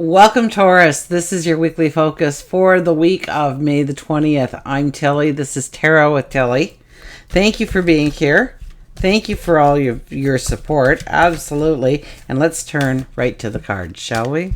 Welcome, Taurus. This is your weekly focus for the week of May the 20th. I'm Tilly. This is Tarot with Tilly. Thank you for being here. Thank you for all your support. Absolutely. And let's turn right to the cards, shall we?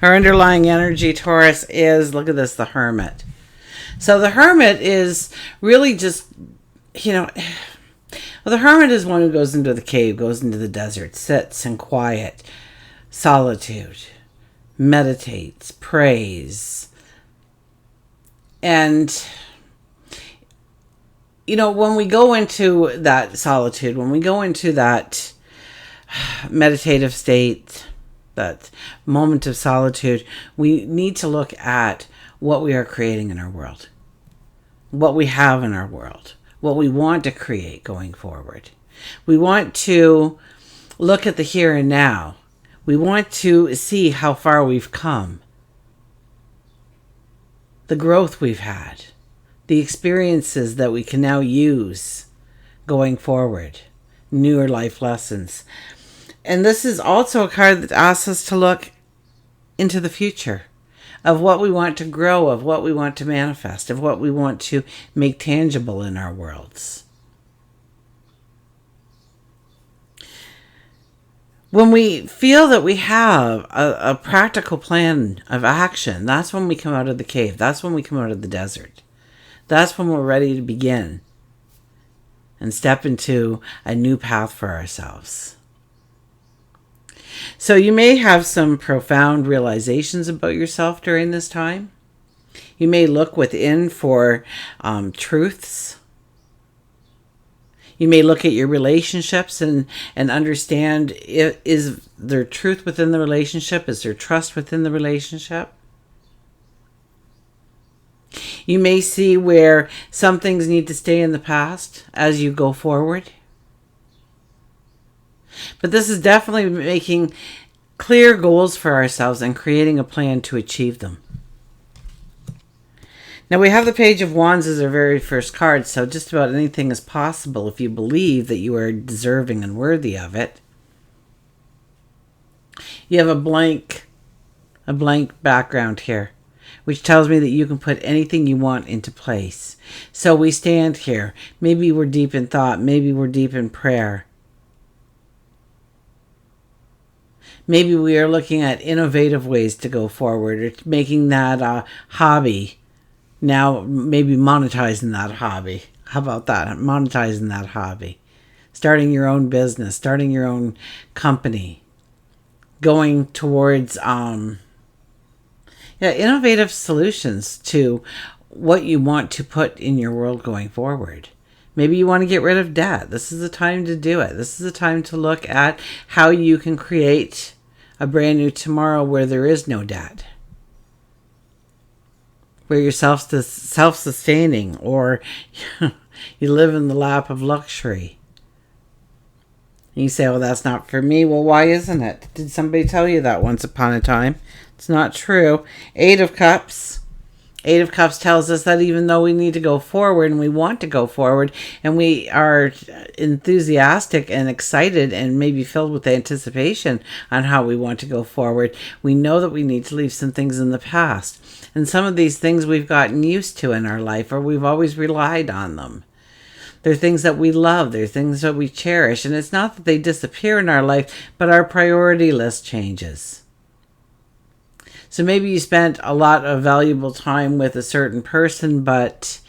Our underlying energy, Taurus, is, look at this, the Hermit. So the Hermit is really just, well, the Hermit is one who goes into the cave, goes into the desert, sits in quiet, solitude, meditates, prays. And, when we go into that solitude, when we go into that meditative state, that moment of solitude, we need to look at what we are creating in our world, what we have in our world, what we want to create going forward. We want to look at the here and now. We want to see how far we've come, the growth we've had, the experiences that we can now use going forward, newer life lessons. And this is also a card that asks us to look into the future, of what we want to grow, of what we want to manifest, of what we want to make tangible in our worlds. When we feel that we have a practical plan of action, that's when we come out of the cave. That's when we come out of the desert. That's when we're ready to begin and step into a new path for ourselves. So you may have some profound realizations about yourself during this time. You may look within for truths. You may look at your relationships and understand, is there truth within the relationship? Is there trust within the relationship? You may see where some things need to stay in the past as you go forward. But this is definitely making clear goals for ourselves and creating a plan to achieve them. Now we have the Page of Wands as our very first card, so just about anything is possible if you believe that you are deserving and worthy of it. You have a blank background here, which tells me that you can put anything you want into place. So we stand here. Maybe we're deep in thought. Maybe we're deep in prayer. Maybe we are looking at innovative ways to go forward, or making that hobby. Now, maybe monetizing that hobby. How about that? Monetizing that hobby. Starting your own business, starting your own company. Going towards innovative solutions to what you want to put in your world going forward. Maybe you want to get rid of debt. This is the time to do it. This is the time to look at how you can create a brand new tomorrow where there is no debt. Where you're self-sustaining, or you live in the lap of luxury. And you say, well, that's not for me. Well, why isn't it? Did somebody tell you that once upon a time? It's not true. Eight of Cups. Eight of Cups tells us that even though we need to go forward and we want to go forward and we are enthusiastic and excited and maybe filled with anticipation on how we want to go forward, we know that we need to leave some things in the past. And some of these things we've gotten used to in our life, or we've always relied on them. They're things that we love. They're things that we cherish. And it's not that they disappear in our life, but our priority list changes. So maybe you spent a lot of valuable time with a certain person, but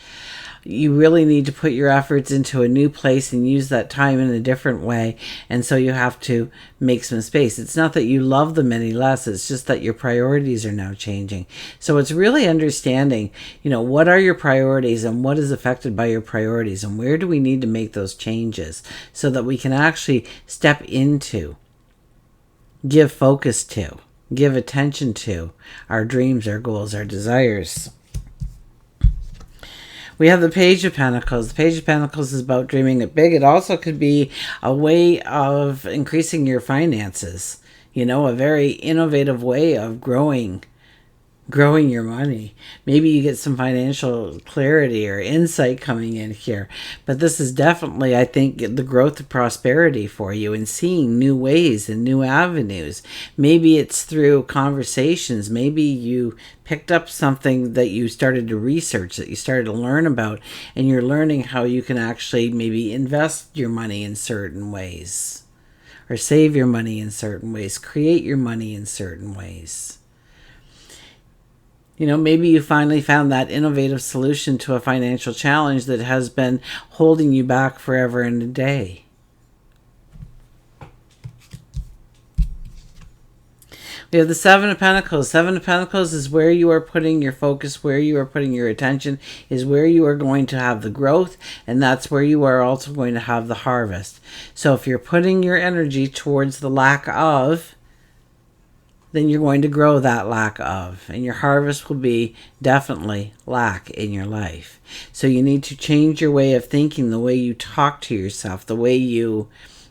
you really need to put your efforts into a new place and use that time in a different way. And so you have to make some space. It's not that you love them any less. It's just that your priorities are now changing. So it's really understanding, what are your priorities and what is affected by your priorities, and where do we need to make those changes so that we can actually step into, give focus to, give attention to our dreams, our goals, our desires. We have the Page of Pentacles. The Page of Pentacles is about dreaming it big. It also could be a way of increasing your finances. A very innovative way of growing growing your money. Maybe you get some financial clarity or insight coming in here. But this is definitely, I think, the growth of prosperity for you and seeing new ways and new avenues. Maybe it's through conversations. Maybe you picked up something that you started to research, that you started to learn about, and you're learning how you can actually maybe invest your money in certain ways, or save your money in certain ways, create your money in certain ways. You know, maybe you finally found that innovative solution to a financial challenge that has been holding you back forever and a day. We have the Seven of Pentacles. Seven of Pentacles is where you are putting your focus, where you are putting your attention, is where you are going to have the growth, and that's where you are also going to have the harvest. So if you're putting your energy towards the lack of, then you're going to grow that lack of. And your harvest will be definitely lack in your life. So you need to change your way of thinking, the way you talk to yourself, the way you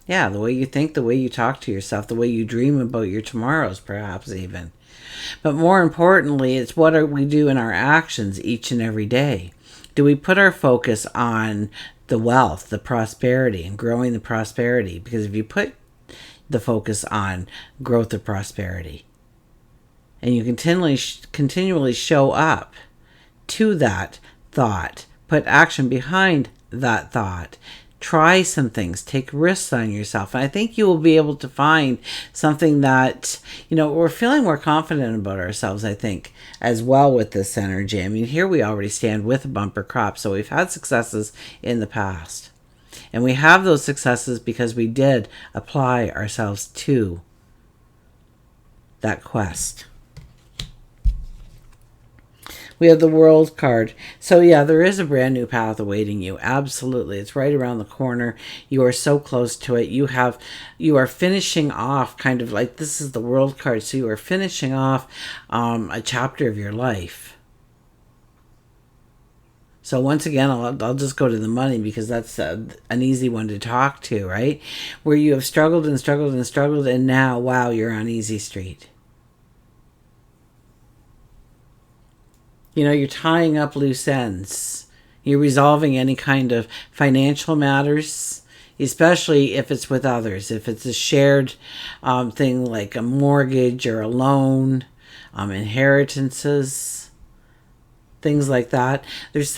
think, the way you talk to yourself, the way you dream about your tomorrows, perhaps even. But more importantly, it's what we do in our actions each and every day. Do we put our focus on the wealth, the prosperity, and growing the prosperity? Because if you put the focus on growth of prosperity, and you continually show up to that thought, put action behind that thought, try some things, take risks on yourself. And I think you will be able to find something that, we're feeling more confident about ourselves, I think, as well with this energy. I mean, here we already stand with a bumper crop. So we've had successes in the past. And we have those successes because we did apply ourselves to that quest. We have the World card. So yeah, there is a brand new path awaiting you. Absolutely. It's right around the corner. You are so close to it. You are finishing off, kind of like, this is the World card. So you are finishing off a chapter of your life. So once again, I'll just go to the money because that's an easy one to talk to, right? Where you have struggled and struggled and struggled, and now, wow, you're on easy street. You're tying up loose ends. You're resolving any kind of financial matters, especially if it's with others. If it's a shared thing like a mortgage or a loan, inheritances, things like that. There's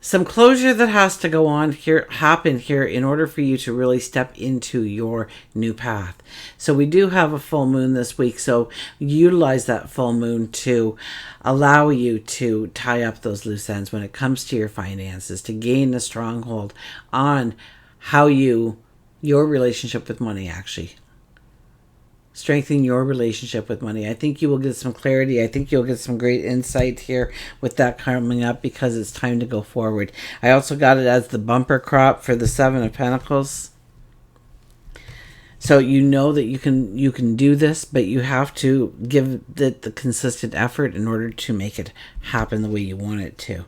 some closure that has to happen here in order for you to really step into your new path. So we do have a full moon this week, so utilize that full moon to allow you to tie up those loose ends when it comes to your finances, to gain a stronghold on how your relationship with money actually. Strengthen your relationship with money. I think you will get some clarity. I think you'll get some great insight here with that coming up because it's time to go forward. I also got it as the bumper crop for the Seven of Pentacles. So you know that you can do this, but you have to give it the consistent effort in order to make it happen the way you want it to.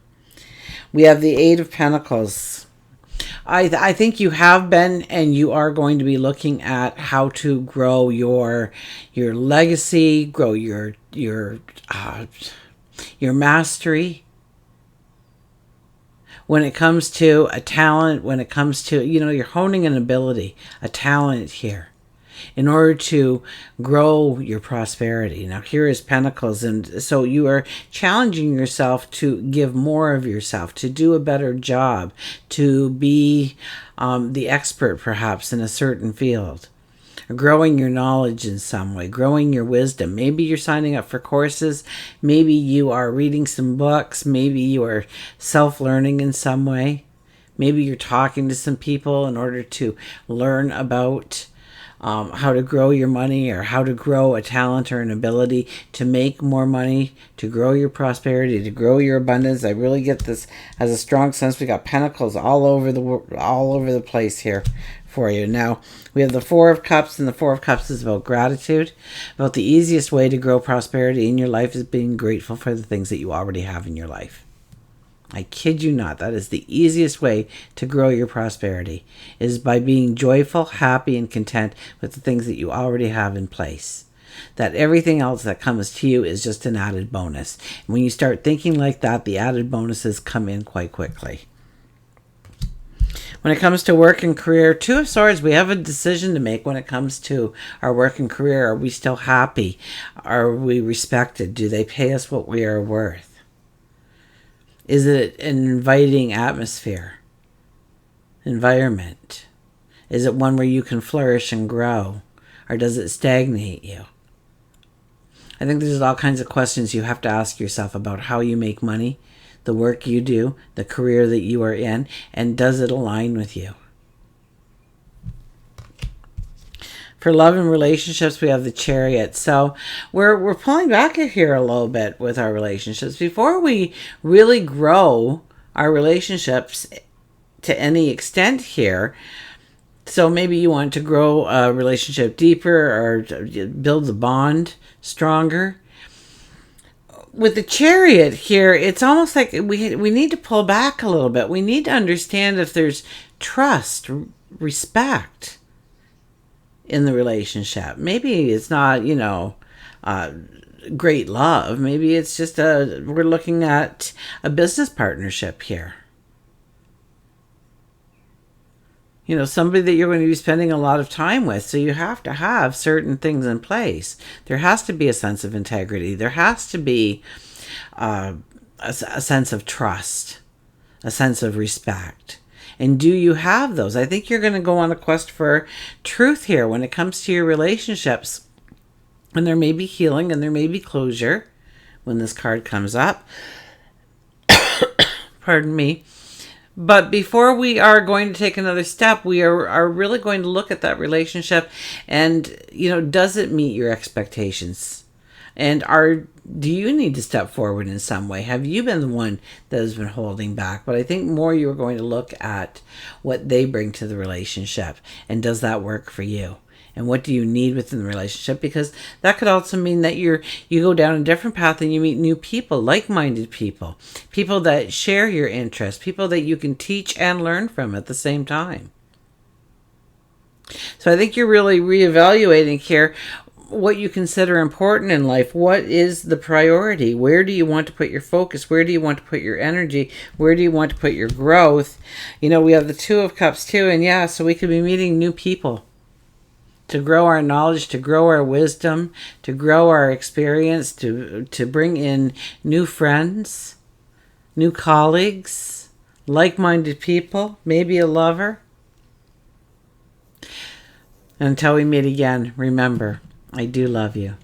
We have the Eight of Pentacles. I think you have been and you are going to be looking at how to grow your legacy, grow your mastery. When it comes to a talent, when it comes to, you're honing an ability, a talent here, in order to grow your prosperity. Now, here is Pentacles, and so you are challenging yourself to give more of yourself, to do a better job, to be the expert, perhaps, in a certain field. Growing your knowledge in some way, growing your wisdom. Maybe you're signing up for courses. Maybe you are reading some books. Maybe you are self-learning in some way. Maybe you're talking to some people in order to learn about how to grow your money or how to grow a talent or an ability to make more money, to grow your prosperity, to grow your abundance. I really get this as a strong sense. We got Pentacles all over the place here for you. Now, we have the Four of Cups, and the Four of Cups is about gratitude. About the easiest way to grow prosperity in your life is being grateful for the things that you already have in your life. I kid you not. That is the easiest way to grow your prosperity, is by being joyful, happy, and content with the things that you already have in place. that everything else that comes to you is just an added bonus. And when you start thinking like that, the added bonuses come in quite quickly. When it comes to work and career, Two of Swords, we have a decision to make when it comes to our work and career. Are we still happy? Are we respected? Do they pay us what we are worth? Is it an inviting atmosphere? Environment? Is it one where you can flourish and grow? Or does it stagnate you? I think there's all kinds of questions you have to ask yourself about how you make money, the work you do, the career that you are in, and does it align with you? For love and relationships, we have the Chariot. So we're pulling back here a little bit with our relationships. Before we really grow our relationships to any extent here, so maybe you want to grow a relationship deeper or build the bond stronger. With the Chariot here, it's almost like we need to pull back a little bit. We need to understand if there's trust, respect in the relationship. Maybe it's not, great love. Maybe it's just we're looking at a business partnership here. Somebody that you're going to be spending a lot of time with. So you have to have certain things in place. There has to be a sense of integrity. There has to be a sense of trust, a sense of respect. And do you have those? I think you're going to go on a quest for truth here when it comes to your relationships. And there may be healing and there may be closure when this card comes up. Pardon me. But before we are going to take another step, we are really going to look at that relationship and, does it meet your expectations? And do you need to step forward in some way? Have you been the one that has been holding back? But I think more you're going to look at what they bring to the relationship. And does that work for you? And what do you need within the relationship? Because that could also mean that you go down a different path and you meet new people, like-minded people, people that share your interests, people that you can teach and learn from at the same time. So I think you're really reevaluating here what you consider important in life. What is the priority? Where do you want to put your focus? Where do you want to put your energy? Where do you want to put your growth? We have the Two of Cups too. And so we could be meeting new people to grow our knowledge, to grow our wisdom, to grow our experience, to bring in new friends, new colleagues, like-minded people, maybe a lover. Until we meet again, remember, I do love you.